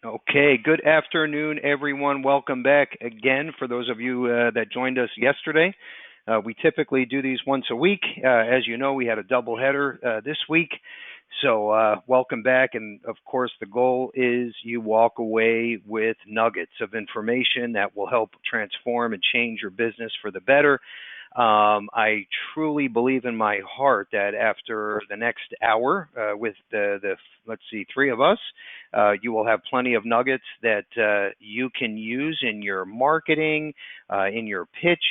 Okay, good afternoon, everyone. Welcome back again for those of you that joined us yesterday. We typically do these once a week. As you know, we had a doubleheader this week. So welcome back. And of course, the goal is you walk away with nuggets of information that will help transform and change your business for the better. I truly believe in my heart that after the next hour with the let's see, three of us, you will have plenty of nuggets that you can use in your marketing, in your pitch.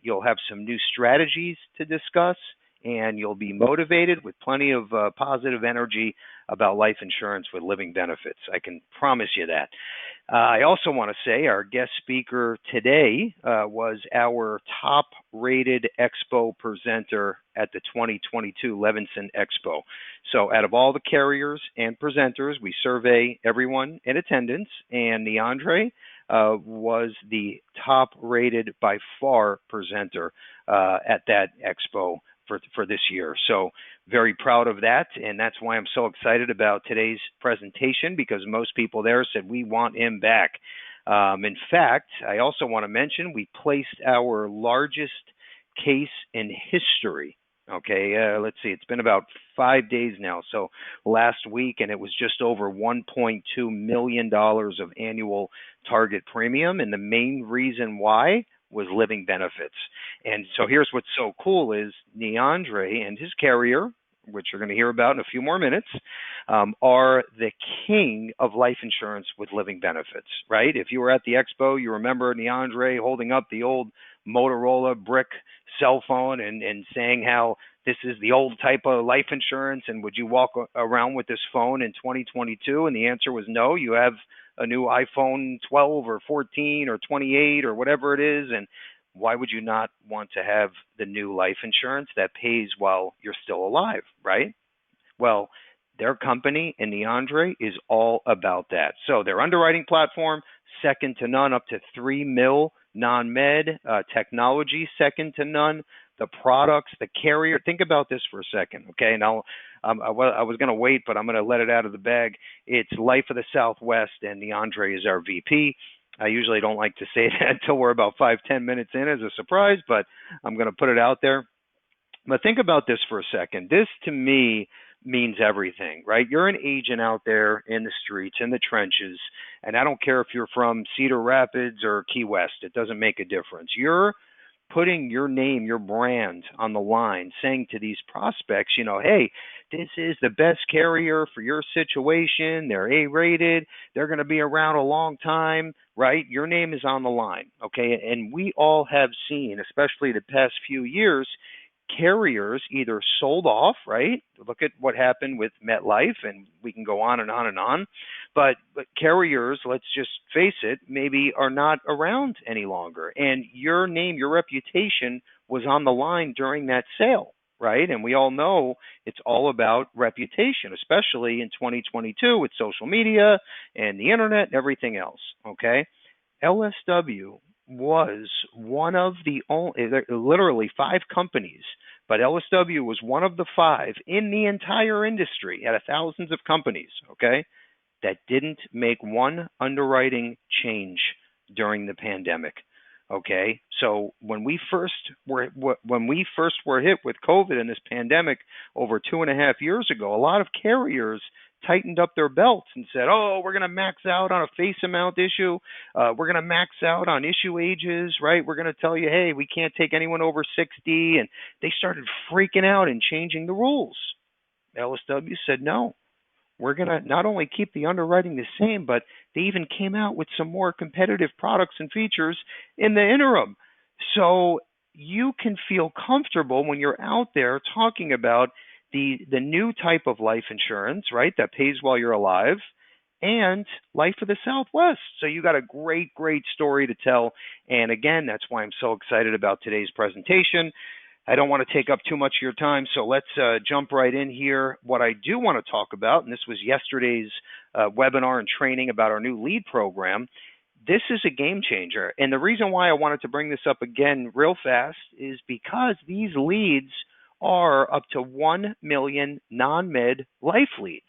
You'll have some new strategies to discuss, and you'll be motivated with plenty of positive energy about life insurance with living benefits. I can promise you that. I also want to say our guest speaker today was our top-rated Expo presenter at the 2022 Levinson Expo. So out of all the carriers and presenters, we survey everyone in attendance, and Neandre was the top-rated by far presenter at that Expo for this year. So very proud of that, and that's why I'm so excited about today's presentation, because most people there said we want him back. In fact, I also want to mention we placed our largest case in history. Okay, let's see, it's been about 5 days now. So last week, and it was just over $1.2 million of annual target premium, and the main reason why was living benefits. And so here's what's so cool is Neandre and his carrier, which you're going to hear about in a few more minutes, are the king of life insurance with living benefits, right? If you were at the expo, you remember Neandre holding up the old Motorola brick cell phone and saying how this is the old type of life insurance, and would you walk around with this phone in 2022? And the answer was no. You have a new iPhone 12 or 14 or 28 or whatever it is, and why would you not want to have the new life insurance that pays while you're still alive, right? Well, their company and Neandre is all about that. So their underwriting platform, second to none, up to 3 mil non-med, technology, second to none, the products, the carrier. Think about this for a second, okay? Now, I was going to wait, but I'm going to let it out of the bag. It's Life of the Southwest, and Neandre is our VP. I usually don't like to say that until we're about 5-10 minutes in as a surprise, but I'm going to put it out there. But think about this for a second. This, to me, means everything, right? You're an agent out there in the streets, in the trenches, and I don't care if you're from Cedar Rapids or Key West. It doesn't make a difference. You're putting your name, your brand on the line, saying to these prospects, you know, hey, this is the best carrier for your situation. They're A-rated. They're going to be around a long time, right? Your name is on the line, okay? And we all have seen, especially the past few years, carriers either sold off, right? Look at what happened with MetLife, and we can go on and on and on. But carriers, let's just face it, maybe are not around any longer. And your name, your reputation was on the line during that sale, right? And we all know it's all about reputation, especially in 2022 with social media and the internet and everything else, okay? LSW was one of the only, literally 5 companies, but LSW was one of the 5 in the entire industry out of thousands of companies, okay, that didn't make one underwriting change during the pandemic, okay? So when we first were hit with COVID and this pandemic over 2.5 years ago, a lot of carriers tightened up their belts and said, oh, we're going to max out on a face amount issue. We're going to max out on issue ages, right? We're going to tell you, hey, we can't take anyone over 60. And they started freaking out and changing the rules. LSW said, no, we're going to not only keep the underwriting the same, but they even came out with some more competitive products and features in the interim. So you can feel comfortable when you're out there talking about the new type of life insurance, right, that pays while you're alive, and Life of the Southwest. So you got a great, great story to tell. And again, that's why I'm so excited about today's presentation. I don't want to take up too much of your time, so let's jump right in here. What I do want to talk about, and this was yesterday's webinar and training about our new lead program, this is a game changer. And the reason why I wanted to bring this up again real fast is because these leads are up to 1 million non-med life leads,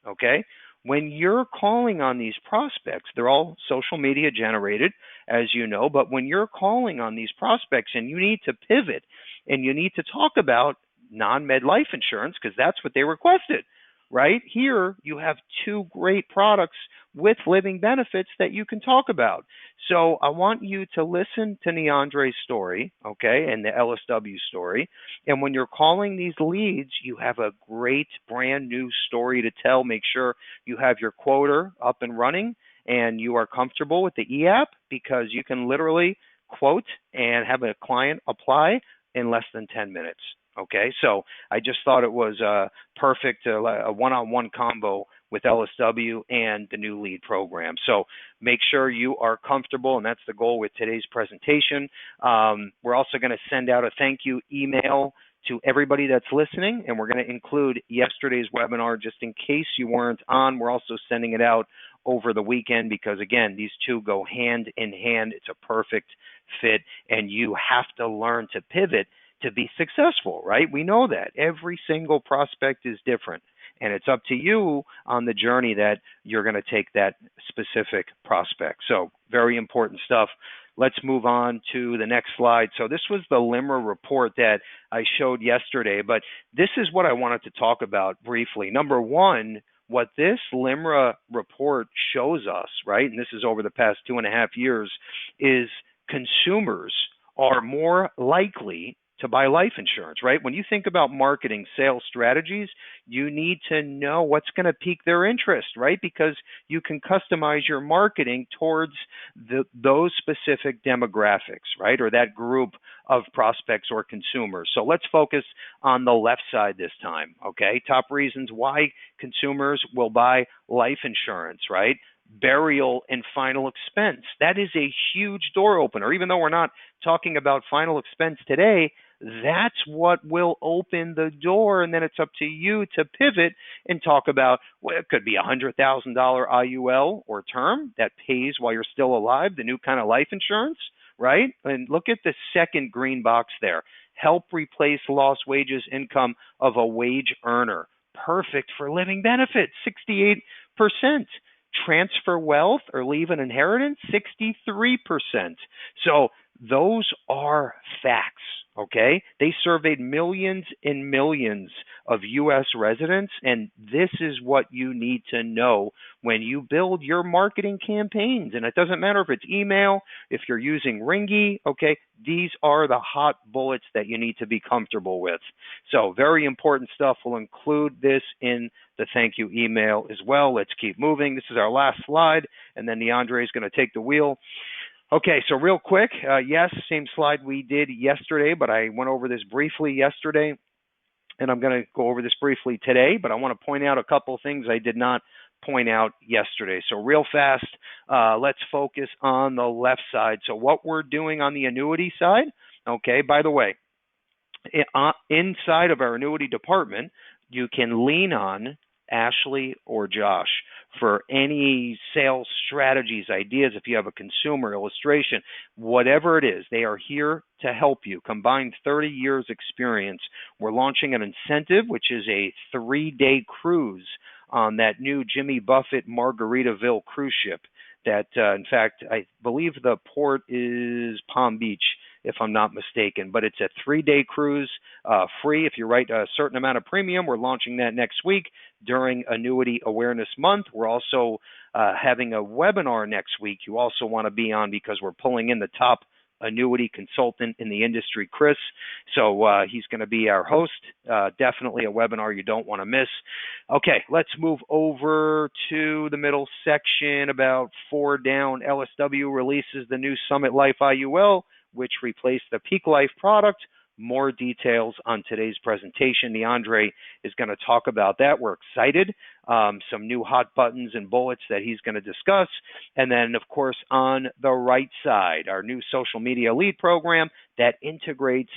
okay? when you're calling on these prospects, they're all social media generated, as you know, but when you're calling on these prospects and you need to pivot and you need to talk about non-med life insurance because that's what they requested, right? Here you have two great products with living benefits that you can talk about. So I want you to listen to Neandre's story, okay, and the LSW story. And when you're calling these leads, you have a great brand new story to tell. Make sure you have your quoter up and running and you are comfortable with the EAP because you can literally quote and have a client apply in less than 10 minutes. Okay, so I just thought it was perfect, a one-on-one combo with LSW and the new lead program. So make sure you are comfortable, and that's the goal with today's presentation. We're also going to send out a thank you email to everybody that's listening, and we're going to include yesterday's webinar just in case you weren't on. We're also sending it out over the weekend because, again, these two go hand in hand. It's a perfect fit, and you have to learn to pivot to be successful, right? We know that. Every single prospect is different, and it's up to you on the journey that you're going to take that specific prospect. So very important stuff. Let's move on to the next slide. So this was the LIMRA report that I showed yesterday, but this is what I wanted to talk about briefly. Number one, what this LIMRA report shows us, right, and this is over the past 2.5 years, is consumers are more likely to buy life insurance, right? When you think about marketing sales strategies, you need to know what's going to pique their interest, right? Because you can customize your marketing towards those specific demographics, right? Or that group of prospects or consumers. So let's focus on the left side this time, okay? Top reasons why consumers will buy life insurance, right? Burial and final expense. That is a huge door opener. Even though we're not talking about final expense today, that's what will open the door, and then it's up to you to pivot and talk about, well, it could be a $100,000 IUL or term that pays while you're still alive, the new kind of life insurance, right? And look at the second green box there. Help replace lost wages income of a wage earner. Perfect for living benefits, 68%. Transfer wealth or leave an inheritance, 63%. So those are facts, okay? They surveyed millions and millions of U.S. residents, and this is what you need to know when you build your marketing campaigns. And it doesn't matter if it's email, if you're using Ringy, okay? These are the hot bullets that you need to be comfortable with. So very important stuff. We'll include this in the thank you email as well. Let's keep moving. This is our last slide, and then Neandre is going to take the wheel. Okay, so real quick, yes, same slide we did yesterday, but I went over this briefly yesterday, and I'm going to go over this briefly today, but I want to point out a couple of things I did not point out yesterday. So real fast, let's focus on the left side. So what we're doing on the annuity side, okay, by the way, inside of our annuity department, you can lean on Ashley or Josh for any sales strategies, ideas. If you have a consumer illustration, whatever it is, they are here to help you. Combined 30 years experience. We're launching an incentive, which is a 3-day cruise on that new Jimmy Buffett Margaritaville cruise ship that, in fact, I believe the port is Palm Beach, if I'm not mistaken. But it's a 3-day cruise, free if you write a certain amount of premium. We're launching that next week during Annuity Awareness Month. We're also having a webinar next week you also want to be on because we're pulling in the top annuity consultant in the industry, Chris. So he's going to be our host. Definitely a webinar you don't want to miss. Okay, let's move over to the middle section. About 4 down, LSW releases the new SummitLife IUL, which replaced the PeakLife product. More details on today's presentation. Neandre is going to talk about that. We're excited. Some new hot buttons and bullets that he's going to discuss. And then, of course, on the right side, our new social media lead program that integrates,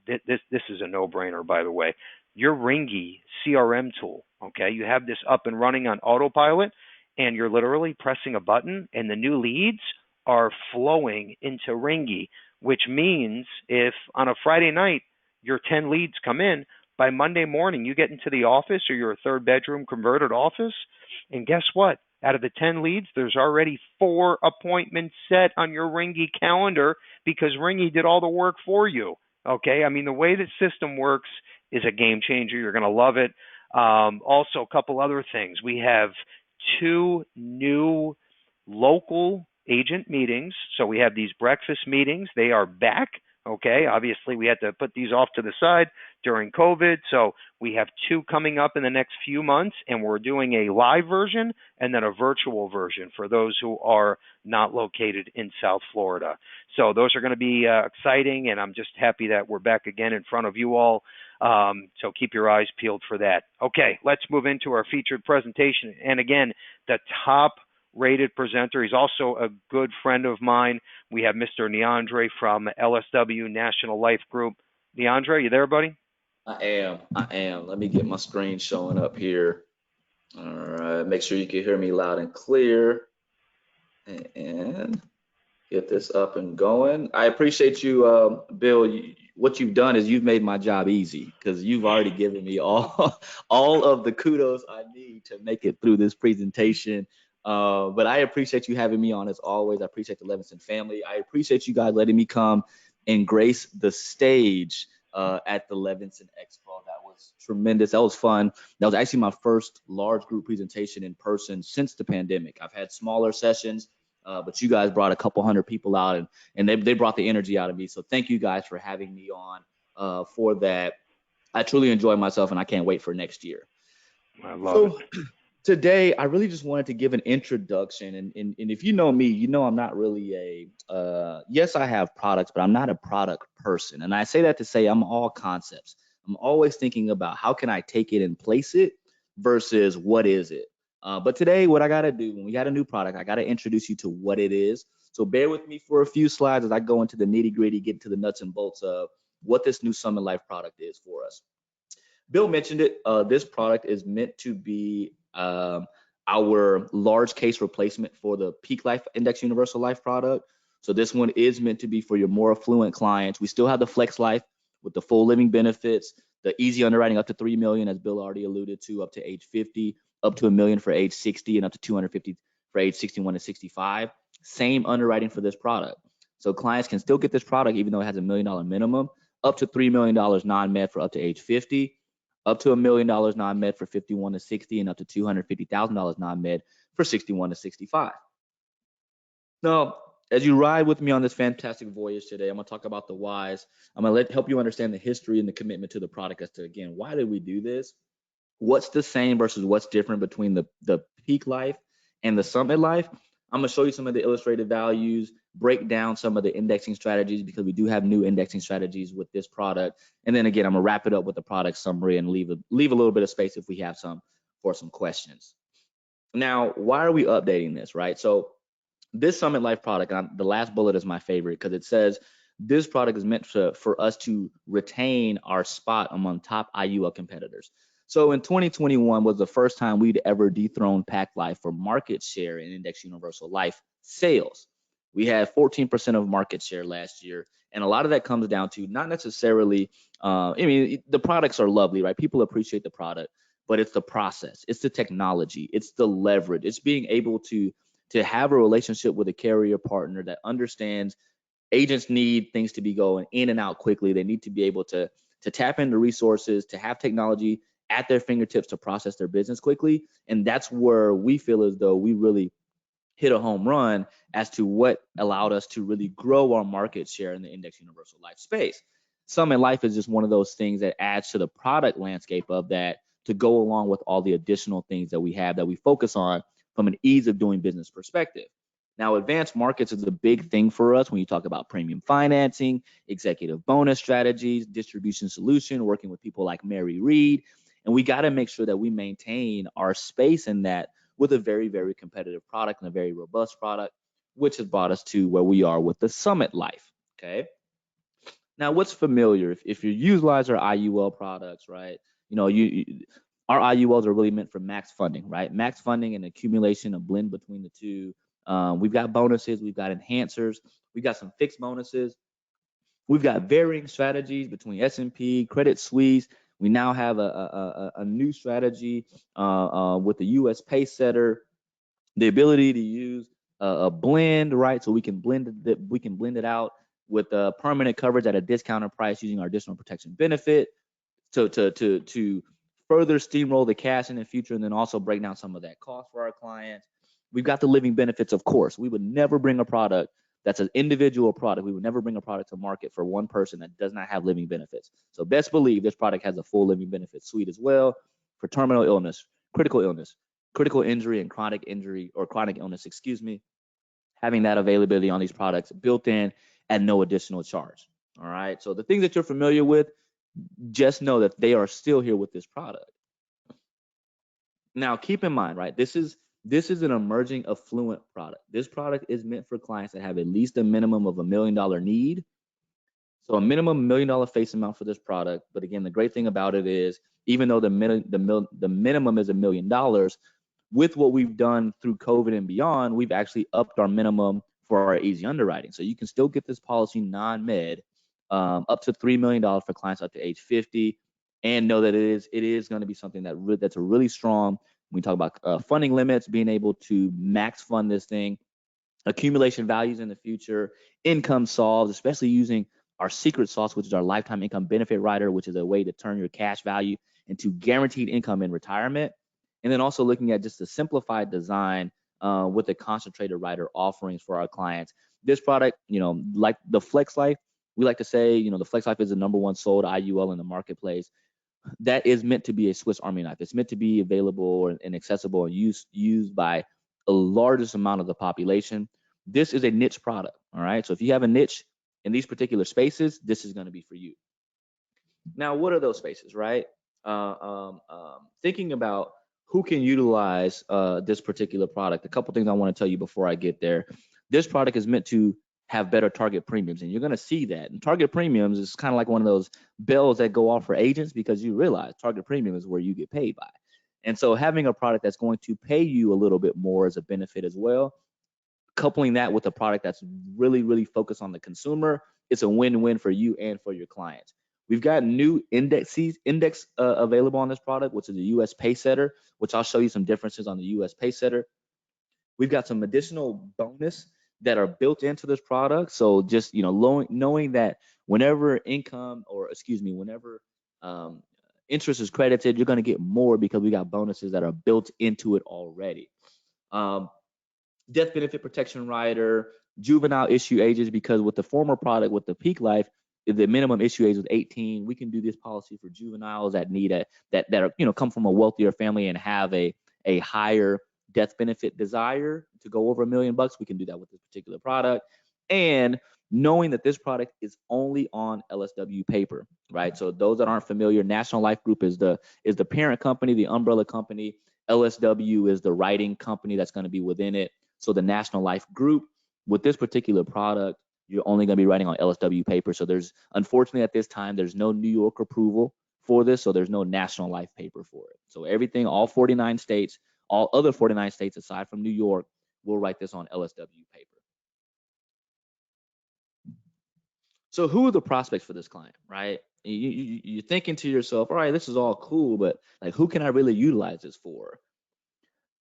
this is a no-brainer, by the way, your Ringy CRM tool. Okay, you have this up and running on autopilot, and you're literally pressing a button, and the new leads are flowing into Ringy, which means if on a Friday night your 10 leads come in, By Monday morning, you get into the office or your third bedroom converted office, and guess what? Out of the 10 leads, there's already 4 appointments set on your Ringy calendar because Ringy did all the work for you. Okay, I mean, the way the system works is a game changer. You're going to love it. Also, a couple other things. We have 2 new local agent meetings. So we have these breakfast meetings. They are back. Okay, obviously we had to put these off to the side during COVID. So we have 2 coming up in the next few months, and we're doing a live version and then a virtual version for those who are not located in South Florida. So those are going to be exciting, and I'm just happy that we're back again in front of you all. So keep your eyes peeled for that. Okay, let's move into our featured presentation. And again, the top rated presenter. He's also a good friend of mine. We have Mr. Neandre from LSW National Life Group. Neandre, you there, buddy? I am. Let me get my screen showing up here. All right, make sure you can hear me loud and clear. And get this up and going. I appreciate you, Bill. What you've done is you've made my job easy because you've already given me all of the kudos I need to make it through this presentation. But I appreciate you having me on as always. I appreciate the Levinson family. I appreciate you guys letting me come and grace the stage at the Levinson Expo. That was tremendous. That was fun. That was actually my first large group presentation in person since the pandemic. I've had smaller sessions. But you guys brought a couple hundred people out, and they brought the energy out of me. So thank you guys for having me on for that. I truly enjoyed myself, and I can't wait for next year. I love it. Today, I really just wanted to give an introduction. And if you know me, you know I'm not really yes, I have products, but I'm not a product person. And I say that to say I'm all concepts. I'm always thinking about how can I take it and place it versus what is it. But today, what I got to do when we got a new product, I got to introduce you to what it is. So bear with me for a few slides as I go into the nitty gritty, get into the nuts and bolts of what this new SummitLife product is for us. Bill mentioned it. This product is meant to be our large case replacement for the PeakLife Index Universal Life product. So this one is meant to be for your more affluent clients. We still have the Flex Life with the full living benefits, the easy underwriting up to $3 million, as Bill already alluded to, up to age 50, up to $1 million for age 60, and up to $250 for age 61 to 65. Same underwriting for this product. So clients can still get this product even though it has $1 million minimum, up to $3 million non-med for up to age 50, up to $1 million non-med for 51 to 60, and up to $250,000 non-med for 61 to 65. Now, as you ride with me on this fantastic voyage today, I'm going to talk about the whys. I'm going to help you understand the history and the commitment to the product as to, again, why did we do this? What's the same versus what's different between the PeakLife and the SummitLife? I'm going to show you some of the illustrated values, break down some of the indexing strategies because we do have new indexing strategies with this product. And then again, I'm going to wrap it up with the product summary and leave a little bit of space if we have some for some questions. Now, why are we updating this, right? So this SummitLife product, the last bullet is my favorite because it says this product is meant for us to retain our spot among top IUL competitors. So in 2021 was the first time we'd ever dethroned PeakLife for market share in Index Universal Life sales. We had 14% of market share last year. And a lot of that comes down to not necessarily, the products are lovely, right? People appreciate the product, but it's the process, it's the technology, it's the leverage, it's being able to have a relationship with a carrier partner that understands agents need things to be going in and out quickly. They need to be able to tap into resources, to have technology at their fingertips to process their business quickly. And that's where we feel as though we really hit a home run as to what allowed us to really grow our market share in the Index Universal Life space. SummitLife is just one of those things that adds to the product landscape of that to go along with all the additional things that we have that we focus on from an ease of doing business perspective. Now, advanced markets is a big thing for us when you talk about premium financing, executive bonus strategies, distribution solution, working with people like Mary Reed. And we got to make sure that we maintain our space in that with a very, very competitive product and a very robust product, which has brought us to where we are with the SummitLife, okay? Now, what's familiar? If you utilize our IUL products, right, our IULs are really meant for max funding, right? Max funding and accumulation, a blend between the two. We've got bonuses, we've got enhancers, we've got some fixed bonuses. We've got varying strategies between S&P, Credit Suisse. We now have a new strategy with the US Pacesetter, the ability to use a blend, right? So we can blend it out with permanent coverage at a discounted price using our additional protection benefit to further steamroll the cash in the future, and then also break down some of that cost for our clients. We've got the living benefits, of course. We would never bring a product that's an individual product. We would never bring a product to market for one person that does not have living benefits. So best believe this product has a full living benefits suite as well for terminal illness, critical injury, and chronic injury or chronic illness, having that availability on these products built in at no additional charge. All right. So the things that you're familiar with, just know that they are still here with this product. Now, keep in mind, right, this is an emerging affluent product. This product is meant for clients that have at least a minimum of $1 million need. So a minimum $1 million face amount for this product. But again, the great thing about it is, even though the minimum is $1 million, with what we've done through COVID and beyond, we've actually upped our minimum for our easy underwriting. So you can still get this policy non-med, up to $3 million for clients up to age 50, and know that it is going to be something that's a really strong. When we talk about funding limits, being able to max fund this thing, accumulation values in the future, income solves, especially using our secret sauce, which is our lifetime income benefit rider, which is a way to turn your cash value into guaranteed income in retirement. And then also looking at just the simplified design with the concentrated rider offerings for our clients. This product, like the FlexLife, we like to say, the FlexLife is the #1 sold IUL in the marketplace. That is meant to be a Swiss Army knife. It's meant to be available and accessible and used by the largest amount of the population. This is a niche product, all right? So if you have a niche in these particular spaces, this is going to be for you. Now, what are those spaces, right? Thinking about who can utilize this particular product, a couple things I want to tell you before I get there. This product is meant to have better target premiums, and you're going to see that. And target premiums is kind of like one of those bells that go off for agents, because you realize target premium is where you get paid by. And so having a product that's going to pay you a little bit more is a benefit as well. Coupling that with a product that's really, really focused on the consumer, it's a win-win for you and for your clients. We've got new index available on this product, which is the US Pacesetter, which I'll show you some differences on the US Pacesetter. We've got some additional bonus that are built into this product. So just, knowing that whenever interest is credited, you're going to get more because we got bonuses that are built into it already. Death benefit protection rider, juvenile issue ages, because with the former product, with the PeakLife, the minimum issue age was 18. We can do this policy for juveniles that need that are, come from a wealthier family and have a higher death benefit desire to go over $1 million. We can do that with this particular product. And knowing that this product is only on LSW paper, right? So those that aren't familiar, National Life Group is the parent company, the umbrella company. LSW is the writing company that's going to be within it. So the National Life Group, with this particular product, you're only going to be writing on LSW paper. So unfortunately at this time, there's no New York approval for this. So there's no National Life paper for it. So everything, all 49 states, all other 49 states aside from New York, will write this on LSW paper. So who are the prospects for this client, right? You're thinking to yourself, all right, this is all cool, but like, who can I really utilize this for?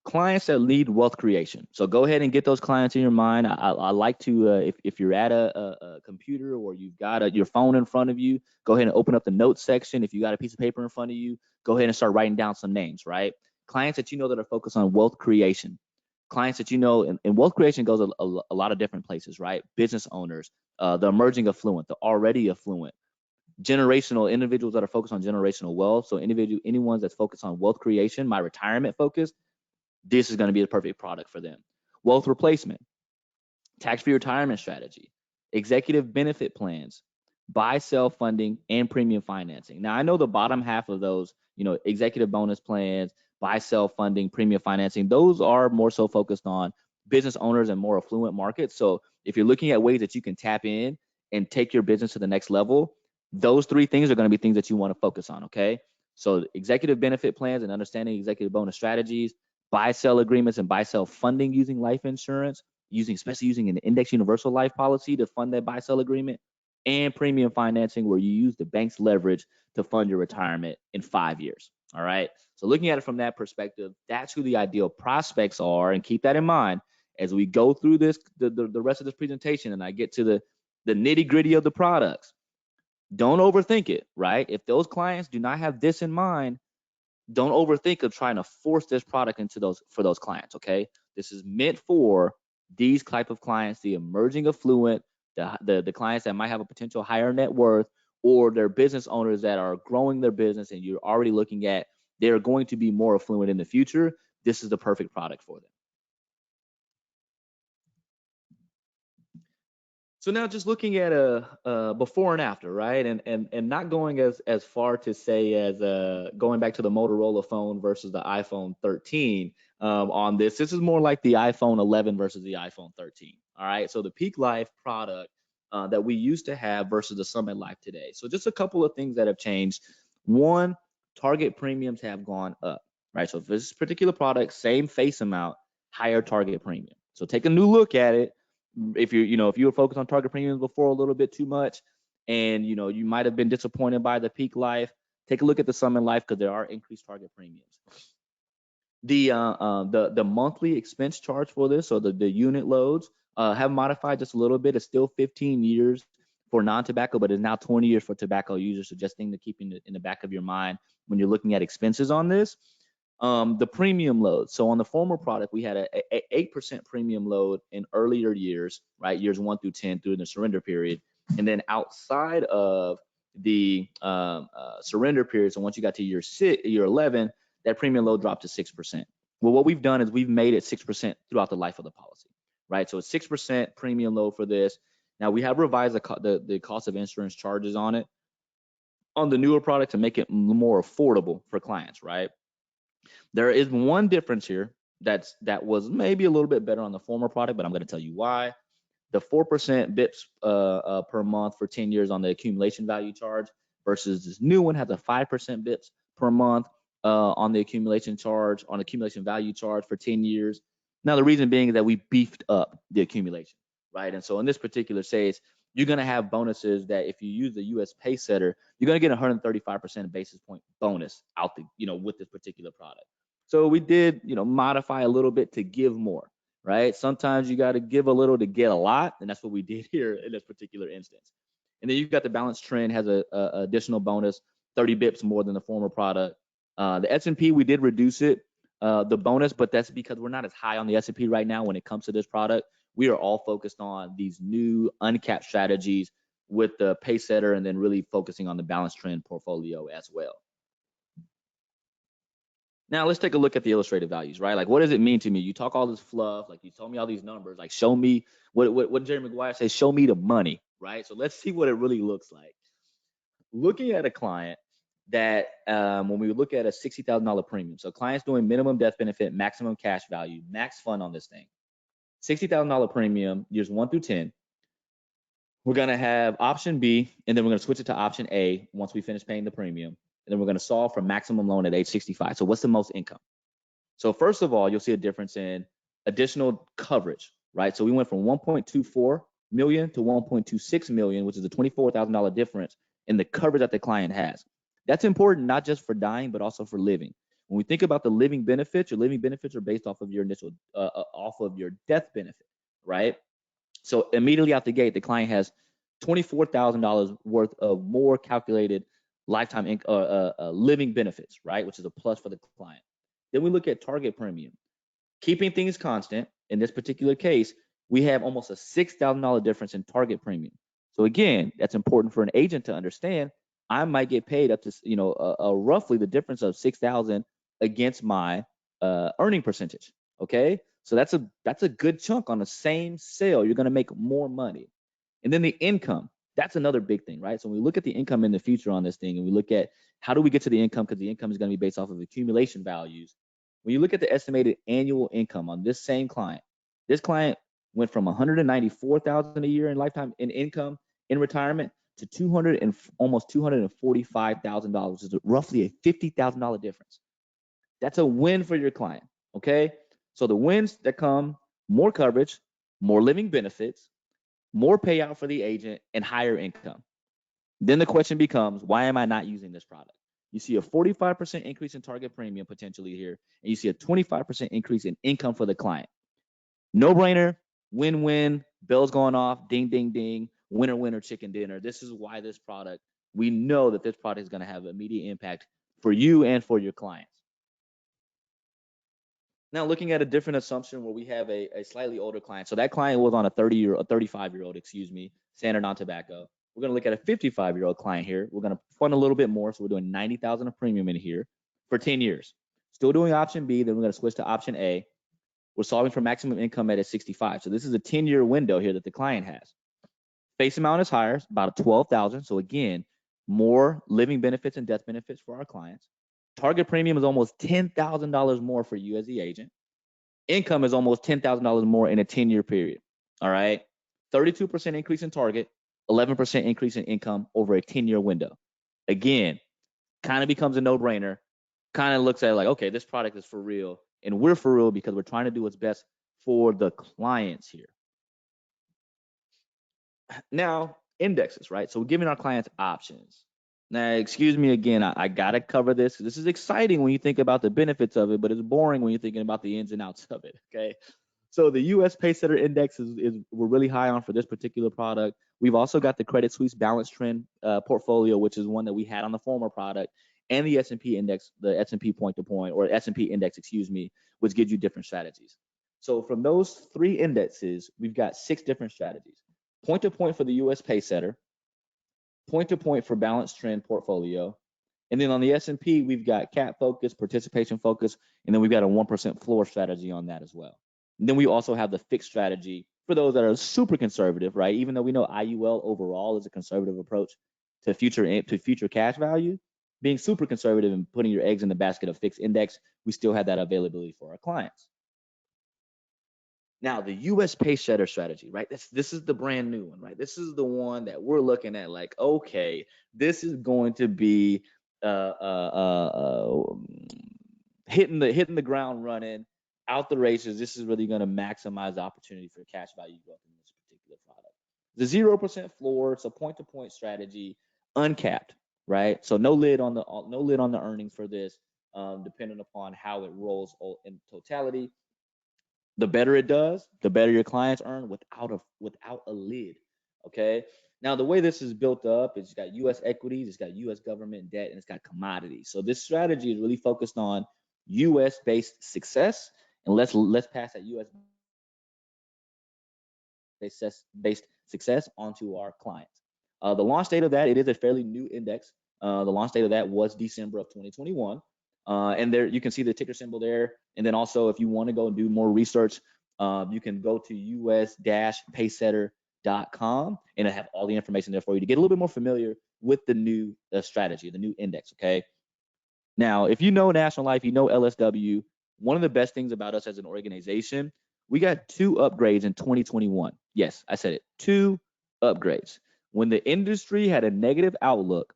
Clients that lead wealth creation. So go ahead and get those clients in your mind. I like to, if you're at a computer or you've got your phone in front of you, go ahead and open up the notes section. If you got a piece of paper in front of you, go ahead and start writing down some names, right? Clients that that are focused on wealth creation. Clients that and wealth creation goes a lot of different places, right? Business owners, the emerging affluent, the already affluent, generational individuals that are focused on generational wealth. So anyone that's focused on wealth creation, my retirement focus, this is going to be the perfect product for them. Wealth replacement, tax-free retirement strategy, executive benefit plans, buy-sell funding, and premium financing. Now, I know the bottom half of those, executive bonus plans, buy-sell funding, premium financing, those are more so focused on business owners and more affluent markets. So if you're looking at ways that you can tap in and take your business to the next level, those three things are going to be things that you want to focus on, okay? So executive benefit plans and understanding executive bonus strategies, buy-sell agreements and buy-sell funding using life insurance, especially using an index universal life policy to fund that buy-sell agreement, and premium financing, where you use the bank's leverage to fund your retirement in 5 years. All right. So looking at it from that perspective, that's who the ideal prospects are. And keep that in mind as we go through this, the rest of this presentation, and I get to the nitty gritty of the products. Don't overthink it, right? If those clients do not have this in mind, don't overthink of trying to force this product into for those clients. Okay. This is meant for these type of clients, the emerging affluent, the clients that might have a potential higher net worth, or they're business owners that are growing their business and you're already looking at they're going to be more affluent in the future. This is the perfect product for them. So now just looking at a before and after, right? And not going as far to say as going back to the Motorola phone versus the iPhone 13 on this. This is more like the iPhone 11 versus the iPhone 13. All right. So the PeakLife product that we used to have versus the SummitLife today. So just a couple of things that have changed. One, target premiums have gone up, right? So for this particular product, same face amount, higher target premium. So take a new look at it. If you were focused on target premiums before a little bit too much, and you might have been disappointed by the PeakLife, take a look at the SummitLife because there are increased target premiums. The monthly expense charge for this, or the unit loads, have modified just a little bit. It's still 15 years for non-tobacco, but it's now 20 years for tobacco users. So just thing to keep in the back of your mind when you're looking at expenses on this. The premium load. So on the former product, we had a 8% premium load in earlier years, right? Years 1 through 10 through the surrender period. And then outside of the surrender period, so once you got to year 11, that premium load dropped to 6%. Well, what we've done is we've made it 6% throughout the life of the policy, right? So it's 6% premium load for this. Now we have revised the cost of insurance charges on it on the newer product to make it more affordable for clients, right? There is one difference here that was maybe a little bit better on the former product, but I'm going to tell you why. The 4% bips per month for 10 years on the accumulation value charge versus this new one has a 5% bips per month on the accumulation value charge for 10 years. Now, the reason being is that we beefed up the accumulation, right? And so in this particular case, you're going to have bonuses that if you use the US Pacesetter, you're going to get 135% basis point bonus out with this particular product. So we did, modify a little bit to give more, right? Sometimes you got to give a little to get a lot, and that's what we did here in this particular instance. And then you've got the balance trend has a additional bonus, 30 bips more than the former product. The S&P, we did reduce it, the bonus, but that's because we're not as high on the S&P right now when it comes to this product. We are all focused on these new uncapped strategies with the Pacesetter and then really focusing on the balance trend portfolio as well. Now let's take a look at the illustrated values, right? Like, what does it mean to me? You talk all this fluff, like you told me all these numbers, like show me what Jerry Maguire says, show me the money, right? So let's see what it really looks like. Looking at a client that when we look at a $60,000 premium, so clients doing minimum death benefit, maximum cash value, max fund on this thing, $60,000 premium, years 1 through 10. We're going to have option B, and then we're going to switch it to option A once we finish paying the premium. And then we're going to solve for maximum loan at age 65. So what's the most income? So first of all, you'll see a difference in additional coverage, right? So we went from 1.24 million to 1.26 million, which is a $24,000 difference in the coverage that the client has. That's important, not just for dying, but also for living. When we think about the living benefits, your living benefits are based off of your initial, off of your death benefit, right? So immediately out the gate, the client has $24,000 worth of more calculated lifetime living benefits, right? Which is a plus for the client. Then we look at target premium. Keeping things constant, in this particular case, we have almost a $6,000 difference in target premium. So again, that's important for an agent to understand. I might get paid up to, roughly the difference of $6,000 against my earning percentage, okay? So that's a good chunk on the same sale. You're gonna make more money. And then the income. That's another big thing, right? So when we look at the income in the future on this thing, and we look at how do we get to the income, because the income is going to be based off of accumulation values. When you look at the estimated annual income on this same client, this client went from $194,000 a year in lifetime in income in retirement to almost $245,000, which is roughly a $50,000 difference. That's a win for your client, okay? So the wins that come: more coverage, more living benefits, more payout for the agent, and higher income. Then the question becomes, why am I not using this product? You see a 45% increase in target premium potentially here, and you see a 25% increase in income for the client. No brainer, win-win, bells going off, ding, ding, ding, winner, winner, chicken dinner. This is why this product, we know that this product is going to have immediate impact for you and for your clients. Now, looking at a different assumption where we have a slightly older client. So that client was on a 35-year-old, standard non-tobacco. We're going to look at a 55-year-old client here. We're going to fund a little bit more. So we're doing $90,000 of premium in here for 10 years. Still doing option B, then we're going to switch to option A. We're solving for maximum income at 65. So this is a 10-year window here that the client has. Face amount is higher, about $12,000. So again, more living benefits and death benefits for our clients. Target premium is almost $10,000 more for you as the agent. Income is almost $10,000 more in a 10-year period. All right. 32% increase in target, 11% increase in income over a 10-year window. Again, kind of becomes a no-brainer. Kind of looks at it like, okay, this product is for real. And we're for real because we're trying to do what's best for the clients here. Now, indexes, right? So we're giving our clients options. Now, excuse me again, I got to cover this. This is exciting when you think about the benefits of it, but it's boring when you're thinking about the ins and outs of it, okay? So the U.S. Pacesetter Index we're really high on for this particular product. We've also got the Credit Suisse Balance Trend portfolio, which is one that we had on the former product, and the S&P Index, the S&P point-to-point, or S&P Index, excuse me, which gives you different strategies. So from those 3 indexes, we've got 6 different strategies. Point-to-point for the U.S. Pacesetter, point-to-point for Balance Trend portfolio, and then on the S&P, we've got cap focus, participation focus, and then we've got a 1% floor strategy on that as well. And then we also have the fixed strategy for those that are super conservative, right? Even though we know IUL overall is a conservative approach to future cash value, being super conservative and putting your eggs in the basket of fixed index, we still have that availability for our clients. Now, the U.S. Pacesetter strategy, right? This is the brand new one, right? This is the one that we're looking at like, okay, this is going to be hitting the ground running, out the races. This is really going to maximize the opportunity for cash value growth in this particular product. The 0% floor, it's a point-to-point strategy, uncapped, right? So no lid on the earnings for this, depending upon how it rolls in totality. The better it does, the better your clients earn without a lid. Okay. Now the way this is built up, it's got U.S. equities, it's got U.S. government debt, and it's got commodities. So this strategy is really focused on U.S. based success, and let's pass that U.S. based success onto our clients. The launch date of that, it is a fairly new index. The launch date of that was December of 2021. And there you can see the ticker symbol there. And then also, if you want to go and do more research, you can go to us-pacesetter.com, and I have all the information there for you to get a little bit more familiar with the new strategy, the new index. Okay. Now, if you know National Life, you know LSW. One of the best things about us as an organization, we got 2 upgrades in 2021. Yes, I said it. 2 upgrades. When the industry had a negative outlook,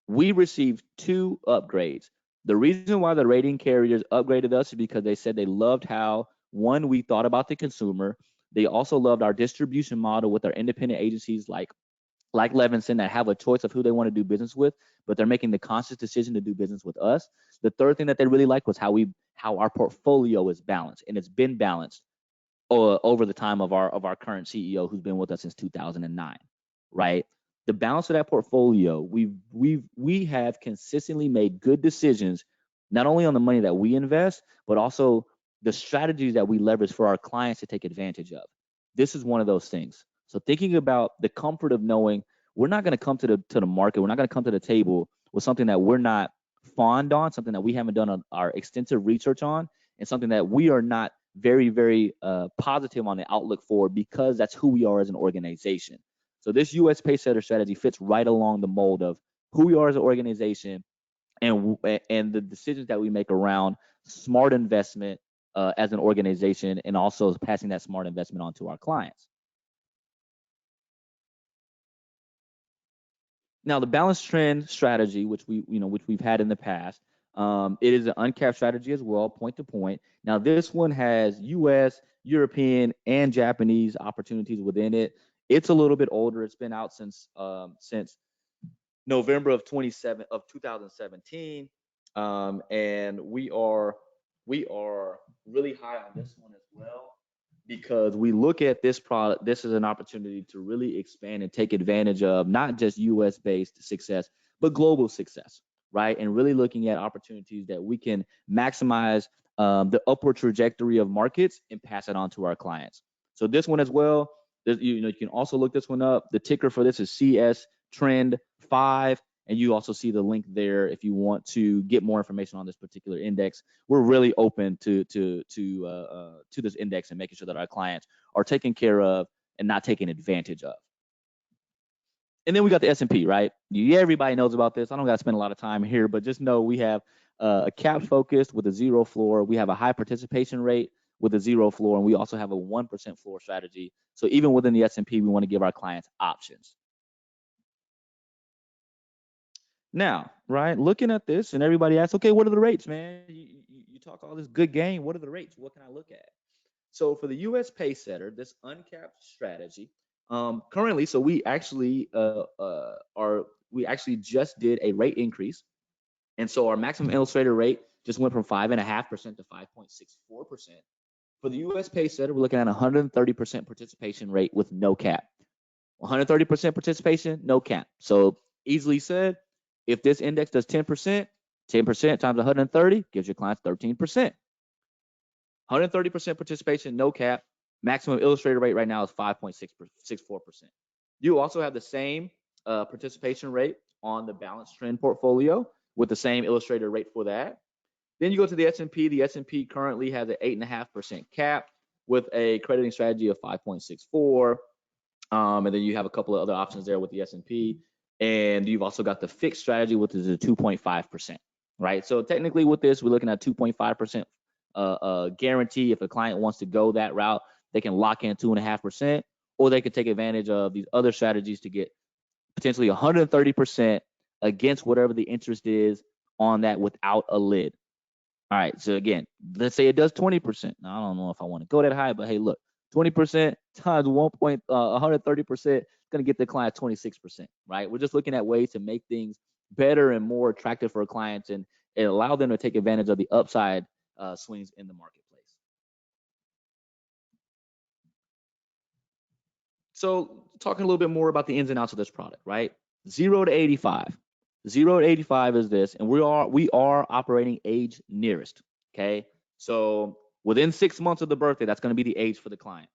we received 2 upgrades. The reason why the rating carriers upgraded us is because they said they loved how, one, we thought about the consumer. They also loved our distribution model with our independent agencies like Levinson that have a choice of who they want to do business with, but they're making the conscious decision to do business with us. The third thing that they really liked was how our portfolio is balanced, and it's been balanced over the time of our current CEO, who's been with us since 2009, right? The balance of that portfolio, we have consistently made good decisions, not only on the money that we invest, but also the strategies that we leverage for our clients to take advantage of. This is one of those things. So thinking about the comfort of knowing we're not going to come to the market, we're not going to come to the table with something that we're not fond on, something that we haven't done our extensive research on, and something that we are not very, very positive on the outlook for, because that's who we are as an organization. So this U.S. Pacesetter strategy fits right along the mold of who we are as an organization and the decisions that we make around smart investment as an organization, and also passing that smart investment on to our clients. Now, the balance trend strategy, which we've had in the past, it is an uncapped strategy as well, point to point. Now, this one has U.S., European, and Japanese opportunities within it. It's a little bit older. It's been out since November of 2017, and we are really high on this one as well, because we look at this product. This is an opportunity to really expand and take advantage of not just U.S. based success, but global success, right? And really looking at opportunities that we can maximize the upward trajectory of markets and pass it on to our clients. So this one as well, you can also look this one up. The ticker for this is CS Trend 5, and you also see the link there if you want to get more information on this particular index. We're really open to this index and making sure that our clients are taken care of and not taken advantage of. And then we got the S&P, right? Everybody knows about this. I don't got to spend a lot of time here, but just know we have a cap focused with a 0 floor. We have a high participation rate with a 0 floor, and we also have a 1% floor strategy. So even within the S&P, we want to give our clients options. Now, right, looking at this, and everybody asks, okay, what are the rates, man? You talk all this good game. What are the rates? What can I look at? So for the U.S. Pacesetter, this uncapped strategy, currently, so we actually just did a rate increase, and so our maximum illustrator rate just went from 5.5% to 5.64%. For the U.S. Pacesetter, we're looking at 130% participation rate with no cap. 130% participation, no cap. So easily said, if this index does 10%, 10% times 130 gives your clients 13%. 130% participation, no cap. Maximum illustrator rate right now is 5.64%. You also have the same participation rate on the balanced trend portfolio with the same illustrator rate for that. Then you go to the S&P. The S&P currently has an 8.5% cap with a crediting strategy of 5.64. And then you have a couple of other options there with the S&P. And you've also got the fixed strategy, which is a 2.5%, right? So technically with this, we're looking at 2.5% guarantee. If a client wants to go that route, they can lock in 2.5%, or they could take advantage of these other strategies to get potentially 130% against whatever the interest is on that without a lid. All right, so again, let's say it does 20%. Now, I don't know if I want to go that high, but hey, look, 20% times 130% is going to get the client 26%, right? We're just looking at ways to make things better and more attractive for clients and allow them to take advantage of the upside swings in the marketplace. So talking a little bit more about the ins and outs of this product, right? 0 to 85. 0 to 85 is this, and we are operating age nearest, okay? So within 6 months of the birthday, that's going to be the age for the client.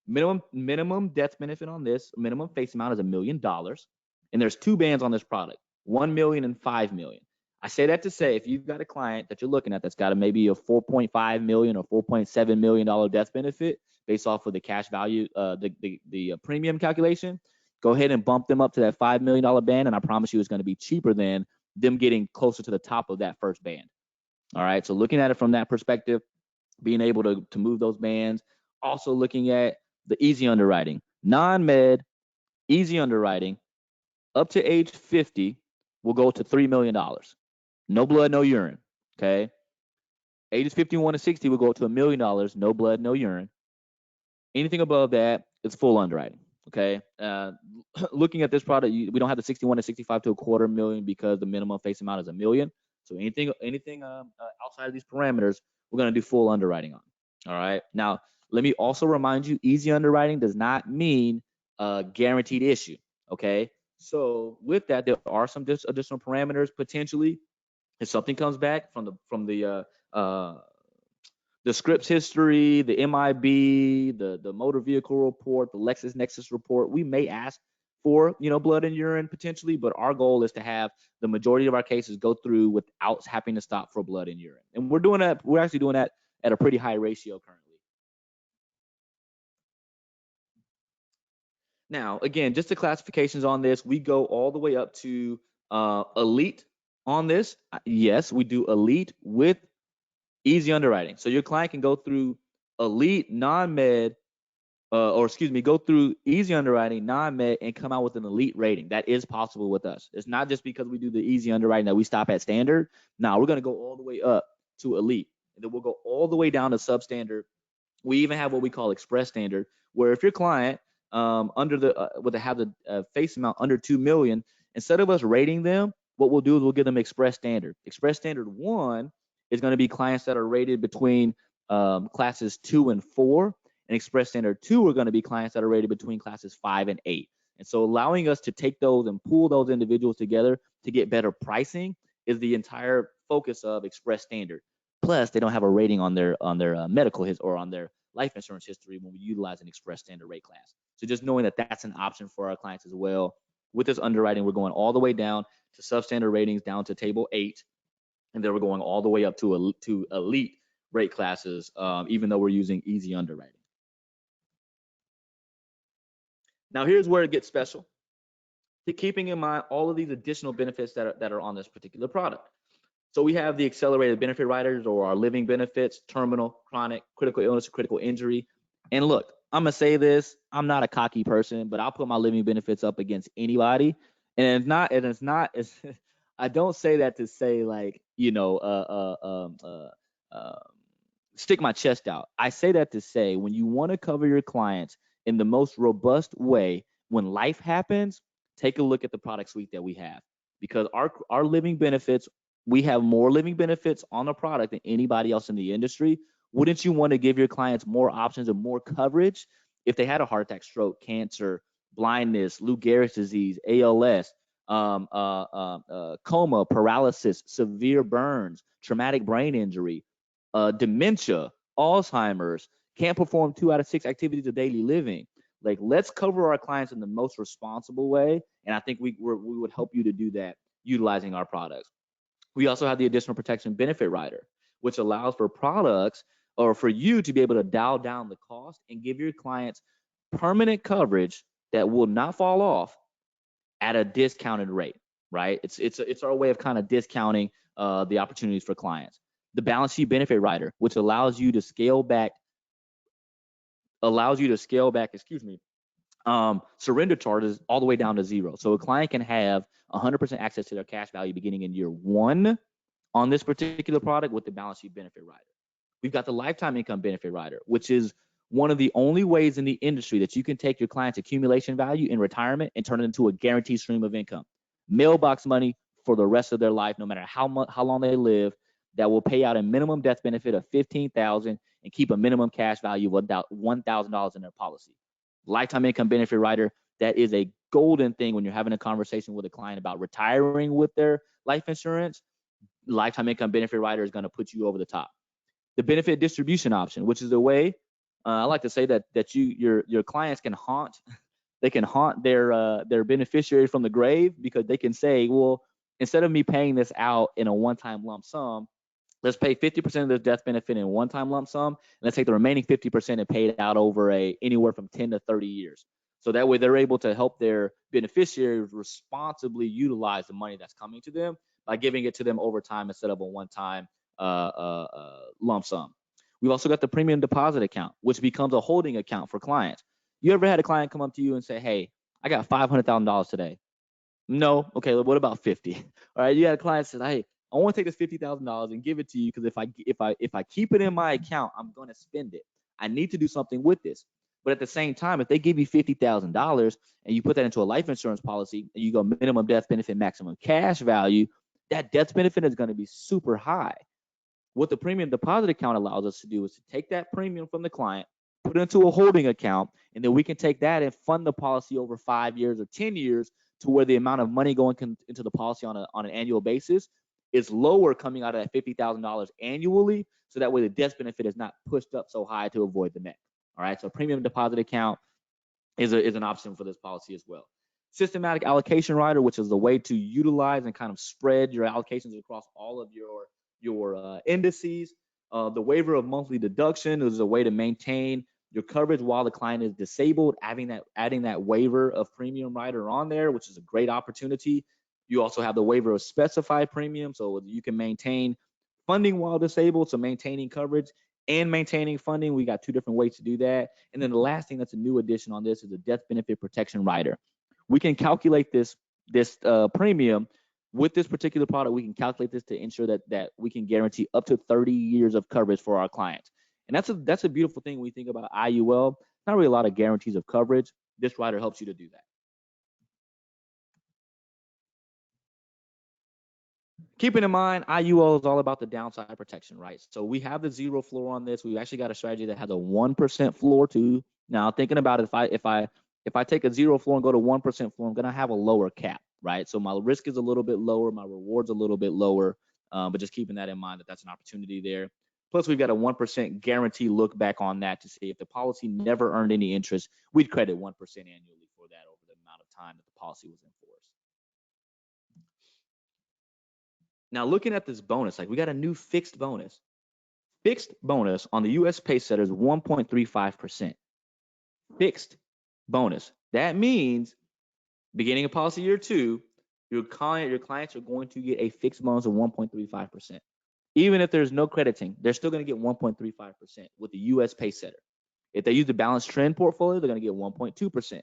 Minimum death benefit on this, minimum face amount is $1 million, and there's 2 bands on this product, 1 million and 5 million. I say that to say, if you've got a client that you're looking at that's got maybe a 4.5 million or 4.7 million dollar death benefit based off of the cash value, the premium calculation, go ahead and bump them up to that $5 million band, and I promise you it's going to be cheaper than them getting closer to the top of that first band. All right, so looking at it from that perspective, being able to move those bands, also looking at the easy underwriting, non-med, easy underwriting, up to age 50 will go to $3 million. No blood, no urine, okay? Ages 51 to 60 will go to $1 million, no blood, no urine. Anything above that, it's full underwriting, okay? Looking at this product, we don't have the 61 to 65 to $250,000 because the minimum face amount is $1 million. So anything outside of these parameters, we're going to do full underwriting on. All right. Now, let me also remind you, easy underwriting does not mean guaranteed issue. Okay. So with that, there are some additional parameters potentially. If something comes back from the scripts history, the MIB, the motor vehicle report, the LexisNexis report, we may ask for blood and urine potentially, but our goal is to have the majority of our cases go through without having to stop for blood and urine. And we're doing that. We're actually doing that at a pretty high ratio currently. Now, again, just the classifications on this, we go all the way up to elite on this. Yes, we do elite with easy underwriting. So your client can go through elite non-med, go through easy underwriting, non-med, and come out with an elite rating. That is possible with us. It's not just because we do the easy underwriting that we stop at standard. Now, we're going to go all the way up to elite, and then we'll go all the way down to substandard. We even have what we call express standard, where if your client under the would have the face amount under 2 million, instead of us rating them, what we'll do is we'll give them Express Standard. Express Standard 1 is going to be clients that are rated between classes 2 and 4, and Express Standard 2 are going to be clients that are rated between classes 5 and 8. And so allowing us to take those and pool those individuals together to get better pricing is the entire focus of Express Standard. Plus, they don't have a rating on their medical or on their life insurance history when we utilize an Express Standard rate class. So just knowing that that's an option for our clients as well. With this underwriting, we're going all the way down to substandard ratings, down to table 8, and then we're going all the way up to elite rate classes, even though we're using easy underwriting. Now, here's where it gets special. Keeping in mind all of these additional benefits that are on this particular product. So we have the accelerated benefit riders, or our living benefits, terminal, chronic, critical illness, critical injury. And look, I'm gonna say this, I'm not a cocky person, but I'll put my living benefits up against anybody. And it's not I don't say that to say, like, stick my chest out. I say that to say, when you want to cover your clients in the most robust way, when life happens, take a look at the product suite that we have, because our living benefits, we have more living benefits on the product than anybody else in the industry. Wouldn't you want to give your clients more options and more coverage if they had a heart attack, stroke, cancer, blindness, Lou Gehrig's disease, ALS, coma, paralysis, severe burns, traumatic brain injury, dementia, Alzheimer's, can't perform 2 out of 6 activities of daily living? Like, let's cover our clients in the most responsible way, and I think we would help you to do that utilizing our products. We also have the additional protection benefit rider, which allows for products, or for you to be able to dial down the cost and give your clients permanent coverage that will not fall off at a discounted rate, right? It's our way of kind of discounting the opportunities for clients. The balance sheet benefit rider, which allows you to scale back, surrender charges all the way down to 0. So a client can have 100% access to their cash value beginning in year 1 on this particular product with the balance sheet benefit rider. We've got the lifetime income benefit rider, which is one of the only ways in the industry that you can take your client's accumulation value in retirement and turn it into a guaranteed stream of income. Mailbox money for the rest of their life, no matter how long they live, that will pay out a minimum death benefit of $15,000 and keep a minimum cash value of $1,000 in their policy. Lifetime income benefit rider, that is a golden thing when you're having a conversation with a client about retiring with their life insurance. Lifetime income benefit rider is going to put you over the top. The benefit distribution option, which is a way, I like to say that your clients can haunt their beneficiary from the grave, because they can say, well, instead of me paying this out in a one-time lump sum, let's pay 50% of the death benefit in one-time lump sum, and let's take the remaining 50% and pay it out over anywhere from 10 to 30 years. So that way they're able to help their beneficiaries responsibly utilize the money that's coming to them by giving it to them over time instead of a one-time lump sum. We've also got the premium deposit account, which becomes a holding account for clients. You ever had a client come up to you and say, hey, I got $500,000 today? No. Okay, what about 50? All right, you had a client say, hey, I want to take this $50,000 and give it to you, because if I keep it in my account, I'm going to spend it. I need to do something with this. But at the same time, if they give you $50,000 and you put that into a life insurance policy and you go minimum death benefit, maximum cash value, that death benefit is going to be super high. What the premium deposit account allows us to do is to take that premium from the client, put it into a holding account, and then we can take that and fund the policy over 5 years or 10 years to where the amount of money going into the policy on an annual basis is lower, coming out of that $50,000 annually, so that way the death benefit is not pushed up so high to avoid the MEC. All right, so premium deposit account is an option for this policy as well. Systematic allocation rider, which is the way to utilize and kind of spread your allocations across all of your indices. The waiver of monthly deduction is a way to maintain your coverage while the client is disabled, adding that waiver of premium rider on there, which is a great opportunity. You also have the waiver of specified premium, so you can maintain funding while disabled, so maintaining coverage and maintaining funding. We got 2 different ways to do that. And then the last thing that's a new addition on this is a death benefit protection rider. We can calculate this premium with this particular product. We can calculate this to ensure that we can guarantee up to 30 years of coverage for our clients. And that's a beautiful thing when we think about IUL. Not really a lot of guarantees of coverage, this rider helps you to do that. Keeping in mind, IUL is all about the downside protection, right? So we have the 0 floor on this. We've actually got a strategy that has a 1% floor too. Now thinking about it, if I take a 0 floor and go to 1% floor, I'm gonna have a lower cap, right? So my risk is a little bit lower, my reward's a little bit lower, but just keeping that in mind that that's an opportunity there. Plus, we've got a 1% guarantee look back on that to see if the policy never earned any interest, we'd credit 1% annually for that over the amount of time that the policy was in force. Now, looking at this bonus, like we got a new fixed bonus. Fixed bonus on the US Pacesetter is 1.35%. Fixed bonus. That means beginning of policy year 2, your clients are going to get a fixed bonus of 1.35%. Even if there's no crediting, they're still going to get 1.35% with the US Pacesetter. If they use the balanced trend portfolio, they're going to get 1.2%.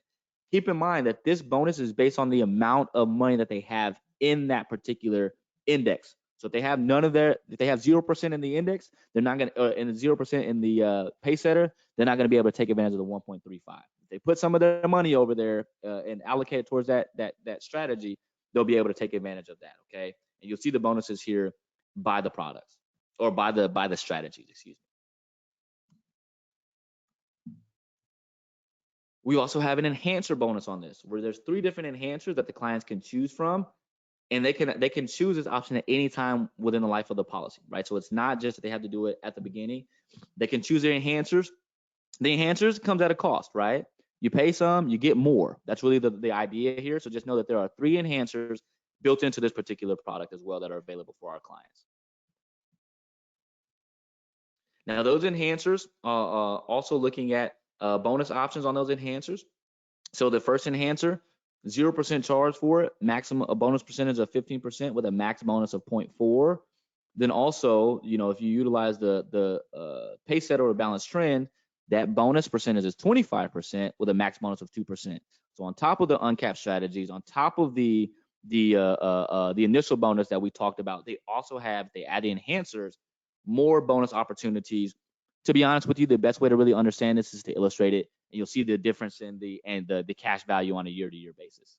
Keep in mind that this bonus is based on the amount of money that they have in that particular index. So if they have if they have 0% in the index, they're not going to, and 0% in the Pacesetter, they're not going to be able to take advantage of the 1.35. If they put some of their money over there and allocate it towards that strategy, they'll be able to take advantage of that. Okay, and you'll see the bonuses here by the products or by the strategies. Excuse me. We also have an enhancer bonus on this, where there's 3 different enhancers that the clients can choose from. And they can choose this option at any time within the life of the policy, right? So it's not just that they have to do it at the beginning. They can choose their enhancers. The enhancers comes at a cost, right? You pay some, you get more. That's really the idea here. So just know that there are 3 enhancers built into this particular product as well that are available for our clients. Now those enhancers, also looking at bonus options on those enhancers. So the first enhancer, 0% charge for it, maximum a bonus percentage of 15% with a max bonus of 0.4. Then also, if you utilize the Pacesetter or balanced trend, that bonus percentage is 25% with a max bonus of 2%. So on top of the uncapped strategies, on top of the initial bonus that we talked about, they also have, they add the enhancers, more bonus opportunities. To be honest with you, the best way to really understand this is to illustrate it. And you'll see the difference in the cash value on a year-to-year basis.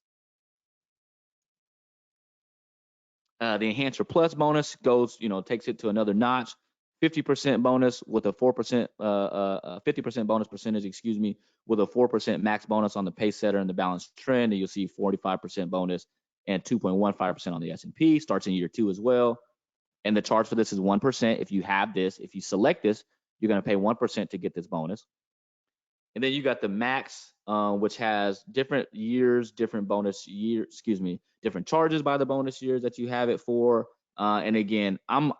The Enhancer Plus bonus goes, takes it to another notch. 50% bonus with a 4%, 50% bonus percentage, excuse me, with a 4% max bonus on the Pacesetter and the balanced trend. And you'll see 45% bonus and 2.15% on the S&P. Starts in year 2 as well. And the charge for this is 1%. If you have this, if you select this, you're going to pay 1% to get this bonus. And then you got the max, which has different years, different bonus year, different charges by the bonus years that you have it for. And again, I'm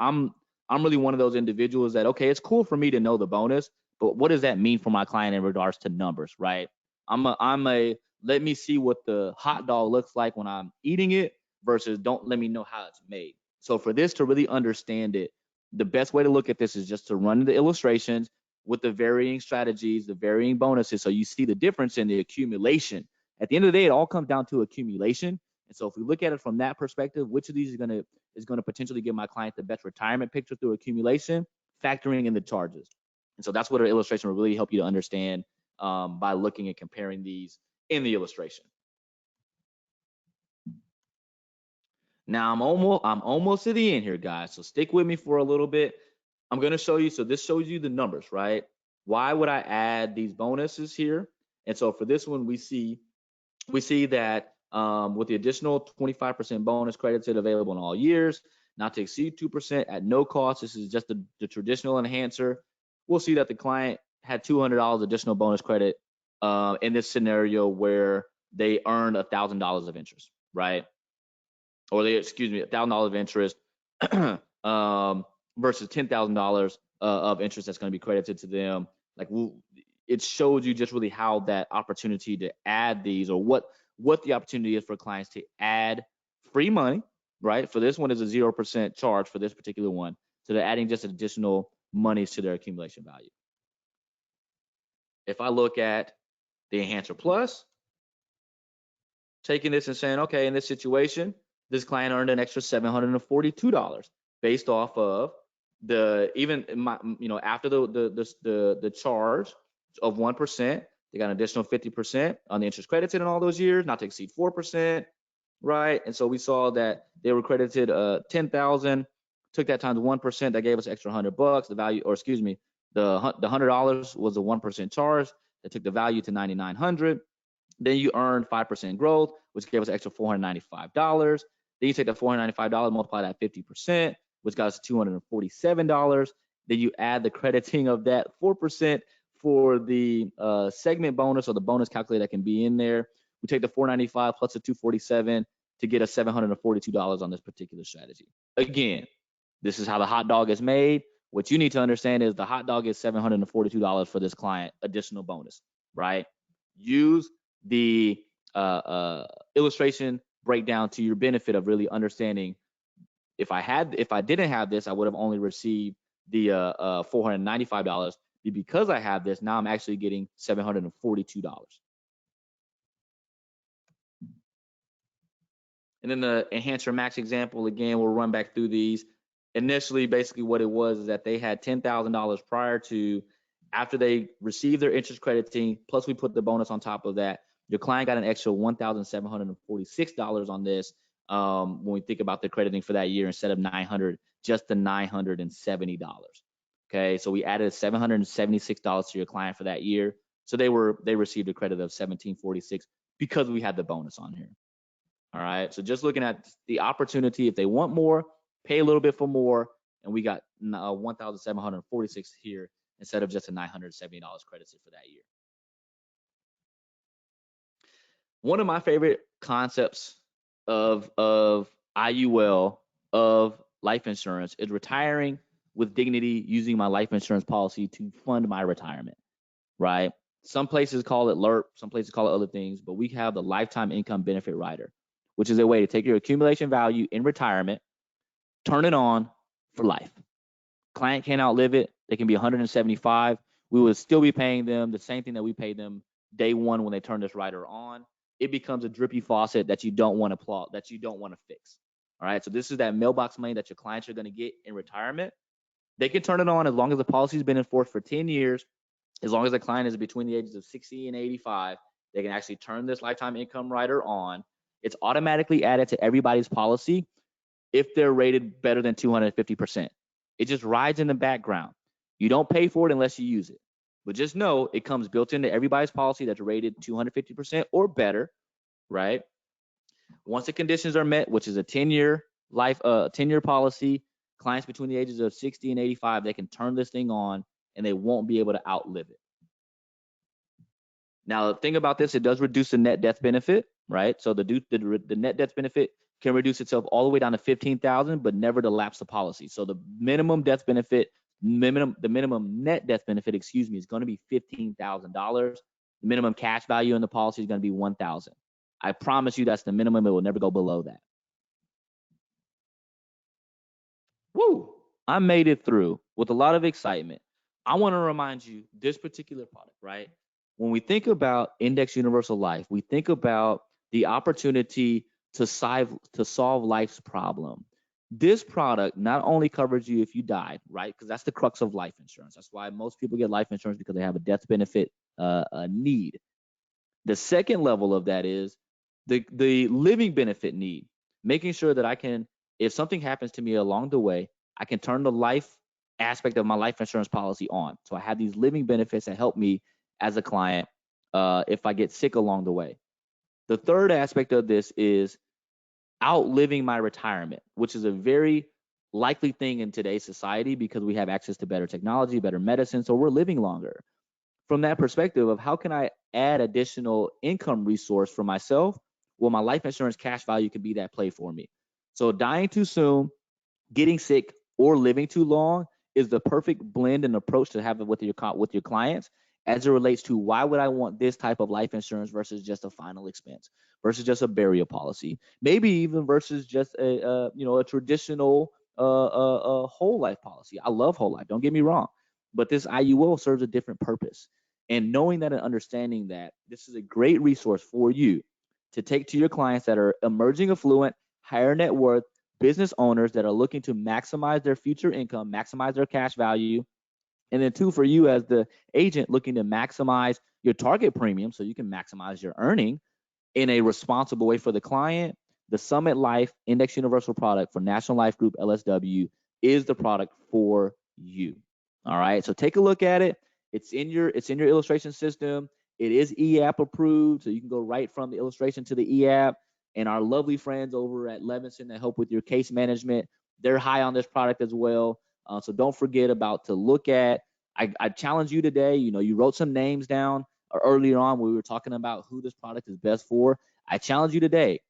really one of those individuals that, okay, it's cool for me to know the bonus, but what does that mean for my client in regards to numbers, right? I'm a let me see what the hot dog looks like when I'm eating it versus don't let me know how it's made. So for this to really understand it, the best way to look at this is just to run the illustrations with the varying strategies, the varying bonuses, so you see the difference in the accumulation. At the end of the day, it all comes down to accumulation. And so if we look at it from that perspective, which of these is going to potentially give my client the best retirement picture through accumulation, factoring in the charges. And so that's what our illustration will really help you to understand by looking and comparing these in the illustration. Now I'm almost to the end here, guys. So stick with me for a little bit. I'm going to show you. So this shows you the numbers, right? Why would I add these bonuses here? And so for this one, we see that with the additional 25% bonus credited available in all years, not to exceed 2% at no cost. This is just the traditional enhancer. We'll see that the client had $200 additional bonus credit in this scenario where they earned $1,000 of interest, right? Or $1,000 of interest versus $10,000 of interest that's going to be credited to them. Like it shows you just really how that opportunity to add these, or what the opportunity is for clients to add free money, right? For this one is a 0% charge for this particular one. So they're adding just additional monies to their accumulation value. If I look at the Enhancer Plus, taking this and saying, okay, in this situation, this client earned an extra $742 based off of after the charge of 1%, They got an additional 50% on the interest credited in all those years, not to exceed 4%, right? And so we saw that they were credited 10,000, took that times 1%, that gave us extra $100. The value, or excuse me, the $100 was a 1% charge that took the value to $9,900. Then you earned 5% growth, which gave us extra $495. Then you take the $495, multiply that 50%, which got us $247. Then you add the crediting of that 4% for the segment bonus, or the bonus calculator that can be in there. We take the $495 plus the $247 to get us $742 on this particular strategy. Again, this is how the hot dog is made. What you need to understand is the hot dog is $742 for this client, additional bonus, right? Use the illustration breakdown to your benefit of really understanding, if I didn't have this, I would have only received the $495. Because I have this, now I'm actually getting $742. And then the Enhancer Max example, again, we'll run back through these. Initially, basically what it was is that they had $10,000 prior to, after they received their interest crediting, plus we put the bonus on top of that, your client got an extra $1,746 on this when we think about the crediting for that year, instead of $900, just the $970. Okay, so we added $776 to your client for that year. So they received a credit of $1,746 because we had the bonus on here. All right, so just looking at the opportunity, if they want more, pay a little bit for more, and we got $1,746 here instead of just a $970 credited for that year. One of my favorite concepts of IUL, of life insurance, is retiring with dignity, using my life insurance policy to fund my retirement, right? Some places call it LIRP, some places call it other things, but we have the lifetime income benefit rider, which is a way to take your accumulation value in retirement, turn it on for life. Client can't outlive it. They can be 175. We would still be paying them the same thing that we paid them day one when they turn this rider on. It becomes a drippy faucet that you don't want to fix. All right, so this is that mailbox money that your clients are going to get in retirement. They can turn it on as long as the policy's been enforced for 10 years. As long as the client is between the ages of 60 and 85, they can actually turn this lifetime income rider on. It's automatically added to everybody's policy if they're rated better than 250%. It just rides in the background. You don't pay for it unless you use it. But just know it comes built into everybody's policy that's rated 250% or better, right? Once the conditions are met, which is a 10-year policy, clients between the ages of 60 and 85, they can turn this thing on and they won't be able to outlive it. Now, the thing about this, it does reduce the net death benefit, right? So the net death benefit can reduce itself all the way down to $15,000, but never to lapse the policy. So the minimum death benefit, the minimum net death benefit, is going to be $15,000. The minimum cash value in the policy is going to be $1,000. I promise you that's the minimum. It will never go below that. Woo! I made it through with a lot of excitement. I want to remind you this particular product, right? When we think about Index Universal Life, we think about the opportunity to solve life's problem. This product not only covers you if you died, right? Because that's the crux of life insurance. That's why most people get life insurance, because they have a death benefit need. The second level of that is the living benefit need, making sure that I can, if something happens to me along the way, I can turn the life aspect of my life insurance policy on. So I have these living benefits that help me as a client if I get sick along the way. The third aspect of this is outliving my retirement, which is a very likely thing in today's society because we have access to better technology, better medicine, so we're living longer. From that perspective of how can I add additional income resource for myself, well, my life insurance cash value could be that play for me. So dying too soon, getting sick, or living too long is the perfect blend and approach to have it with your clients as it relates to why would I want this type of life insurance versus just a final expense, versus just a burial policy, maybe even versus just a traditional whole life policy. I love whole life, don't get me wrong, but this IUL serves a different purpose. And knowing that and understanding that, this is a great resource for you to take to your clients that are emerging affluent, higher net worth, business owners that are looking to maximize their future income, maximize their cash value, And then 2, for you as the agent looking to maximize your target premium so you can maximize your earning in a responsible way for the client, the SummitLife Index Universal product for National Life Group LSW is the product for you. All right. So take a look at it. It's in your illustration system. It is EAP approved, so you can go right from the illustration to the EAP. And our lovely friends over at Levinson that help with your case management, they're high on this product as well. So don't forget about to look at. I challenge you today. You wrote some names down earlier on when we were talking about who this product is best for. I challenge you today.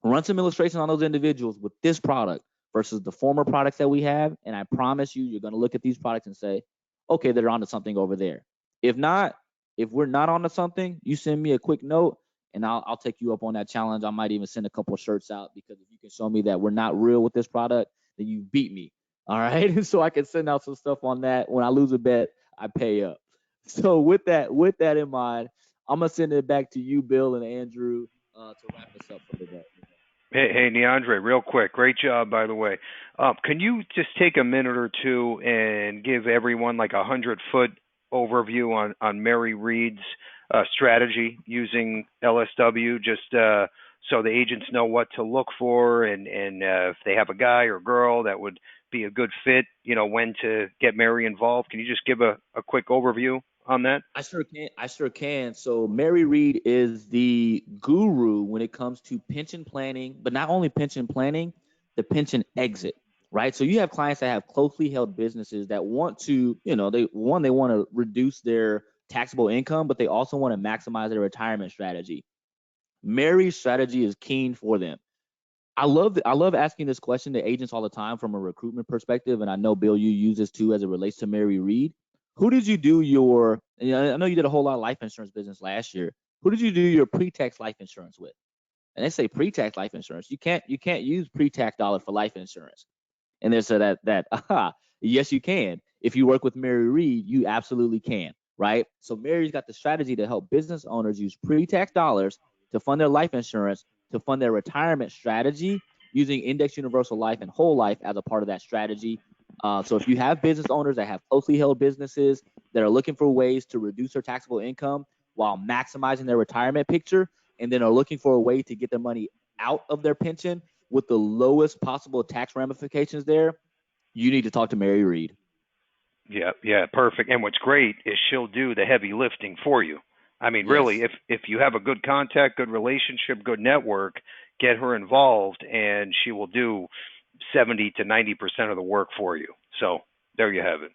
Run some illustrations on those individuals with this product versus the former products that we have. And I promise you're going to look at these products and say, okay, they're onto something over there. If not, if we're not onto something, you send me a quick note and I'll take you up on that challenge. I might even send a couple of shirts out, because if you can show me that we're not real with this product, then you beat me. All right. So I can send out some stuff on that. When I lose a bet, I pay up. So with that in mind, I'm going to send it back to you, Bill and Andrew, to wrap us up for today. Hey, Neandre, real quick. Great job, by the way. Can you just take a minute or two and give everyone like 100-foot overview on Mary Reed's strategy using LSW, just so the agents know what to look for, and if they have a guy or girl that would be a good fit, when to get Mary involved? Can you just give a quick overview on that? I sure can. So Mary Reed is the guru when it comes to pension planning, but not only pension planning, the pension exit, right? So you have clients that have closely held businesses that want to, they want to reduce their taxable income, but they also want to maximize their retirement strategy. Mary's strategy is keen for them. I love asking this question to agents all the time from a recruitment perspective, and I know, Bill, you use this too as it relates to Mary Reed. Who did you do your? I know you did a whole lot of life insurance business last year. Who did you do your pre-tax life insurance with? And they say pre-tax life insurance. You can't use pre-tax dollars for life insurance. And there's yes, you can. If you work with Mary Reed, you absolutely can, right? So Mary's got the strategy to help business owners use pre-tax dollars to fund their life insurance, to fund their retirement strategy, using Index Universal Life and Whole Life as a part of that strategy. So if you have business owners that have closely held businesses that are looking for ways to reduce their taxable income while maximizing their retirement picture, and then are looking for a way to get their money out of their pension with the lowest possible tax ramifications there, you need to talk to Mary Reed. Yeah, perfect. And what's great is she'll do the heavy lifting for you. I mean, really, if you have a good contact, good relationship, good network, get her involved, and she will do 70 to 90% of the work for you. So there you have it.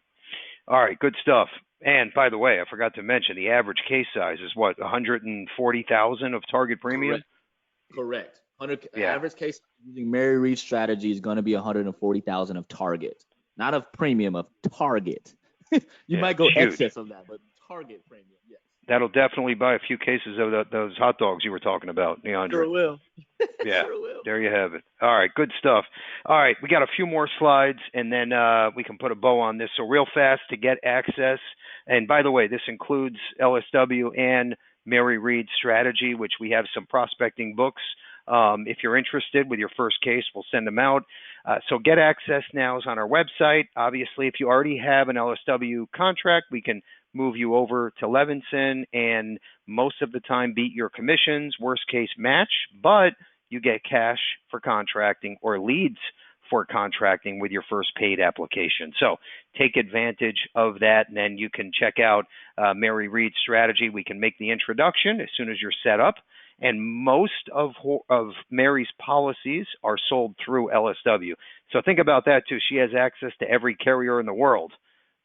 All right, good stuff. And by the way, I forgot to mention the average case size is what, 140,000 of target premium? Correct. Average case using Mary Reed's strategy is going to be 140,000 of target, not of premium, of target. You might go excess of that, but target premium, yes. That'll definitely buy a few cases of those hot dogs you were talking about, Neandre. Sure will. Yeah, sure will. There you have it. All right, good stuff. All right, we got a few more slides, and then we can put a bow on this. So real fast, to get access, and by the way, this includes LSW and Mary Reed's strategy, which we have some prospecting books. If you're interested with your first case, we'll send them out. So get access now is on our website. Obviously, if you already have an LSW contract, we can move you over to Levinson and most of the time beat your commissions, worst case match, but you get cash for contracting or leads for contracting with your first paid application. So take advantage of that, and then you can check out Mary Reed's strategy. We can make the introduction as soon as you're set up. And most of Mary's policies are sold through LSW. So think about that too. She has access to every carrier in the world,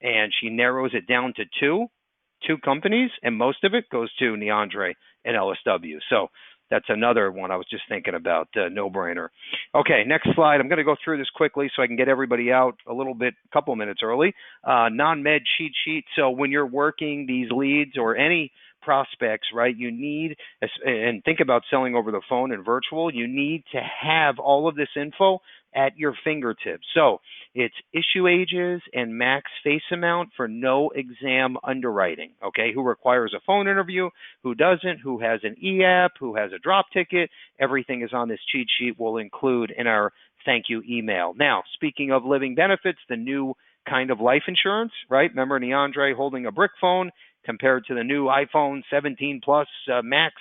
and she narrows it down to two companies, and most of it goes to Neandre and LSW. So that's another one I was just thinking about, no-brainer. Okay, next slide. I'm going to go through this quickly so I can get everybody out a couple minutes early. Non-med cheat sheet. So when you're working these leads or any prospects, right, you need, and think about selling over the phone and virtual, you need to have all of this info at your fingertips. So it's issue ages and max face amount for no exam underwriting, okay? Who requires a phone interview, who doesn't, who has an EAP, who has a drop ticket, everything is on this cheat sheet we'll include in our thank you email. Now, speaking of living benefits, the new kind of life insurance, right? Remember Neandre holding a brick phone compared to the new iPhone 17 Plus Max,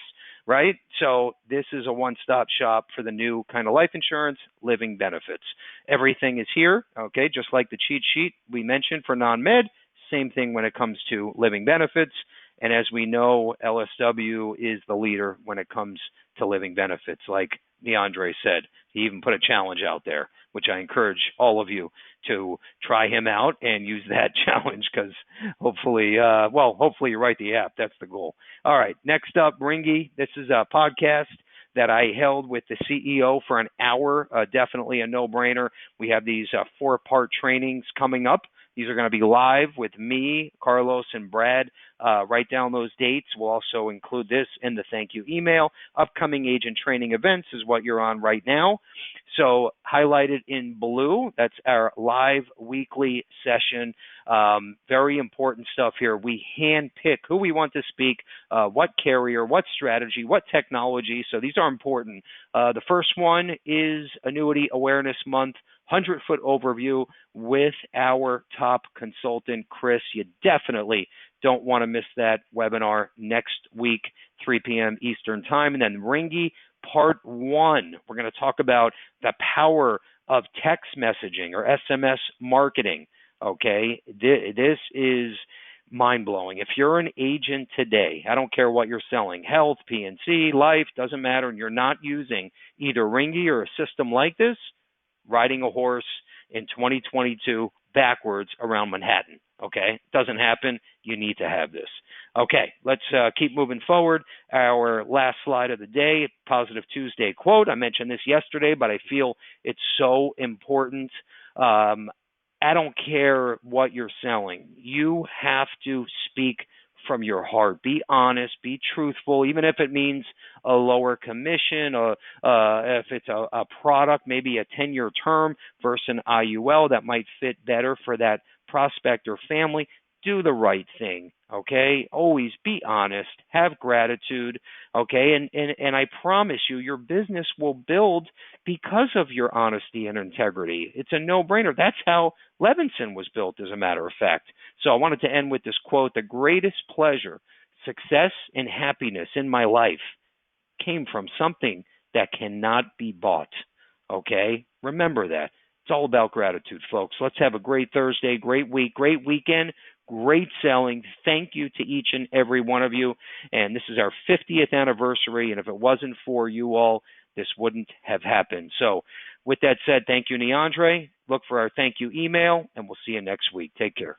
right? So this is a one-stop shop for the new kind of life insurance, living benefits. Everything is here, okay? Just like the cheat sheet we mentioned for non-med, same thing when it comes to living benefits. And as we know, LSW is the leader when it comes to living benefits. Like Neandre said, he even put a challenge out there, which I encourage all of you to try him out and use that challenge because hopefully, hopefully you write the app. That's the goal. All right, next up, Ringy. This is a podcast that I held with the CEO for an hour. Definitely a no-brainer. We have these 4-part trainings coming up. These are going to be live with me, Carlos, and Brad. Write down those dates. We'll also include this in the thank you email. Upcoming agent training events is what you're on right now. So highlighted in blue, that's our live weekly session. Very important stuff here. We handpick who we want to speak, what carrier, what strategy, what technology. So these are important. The first one is Annuity Awareness Month. 100-foot overview with our top consultant, Chris. You definitely don't want to miss that webinar next week, 3 p.m. Eastern Time. And then Ringy, part 1. We're going to talk about the power of text messaging or SMS marketing. Okay, this is mind-blowing. If you're an agent today, I don't care what you're selling, health, P&C, life, doesn't matter, and you're not using either Ringy or a system like this, riding a horse in 2022 backwards around Manhattan, okay? Doesn't happen. You need to have this. Okay, let's keep moving forward. Our last slide of the day, Positive Tuesday quote. I mentioned this yesterday, but I feel it's so important. I don't care what you're selling. You have to speak from your heart. Be honest, be truthful, even if it means a lower commission, or if it's a product, maybe a 10-year term versus an IUL that might fit better for that prospect or family. Do the right thing, okay? Always be honest, have gratitude, okay? And I promise you, your business will build because of your honesty and integrity. It's a no-brainer. That's how Levinson was built, as a matter of fact. So I wanted to end with this quote: the greatest pleasure, success, and happiness in my life came from something that cannot be bought, okay? Remember that. It's all about gratitude, folks. Let's have a great Thursday, great week, great weekend, great selling. Thank you to each and every one of you. And this is our 50th anniversary. And if it wasn't for you all, this wouldn't have happened. So with that said, thank you, Neandre. Look for our thank you email, and we'll see you next week. Take care.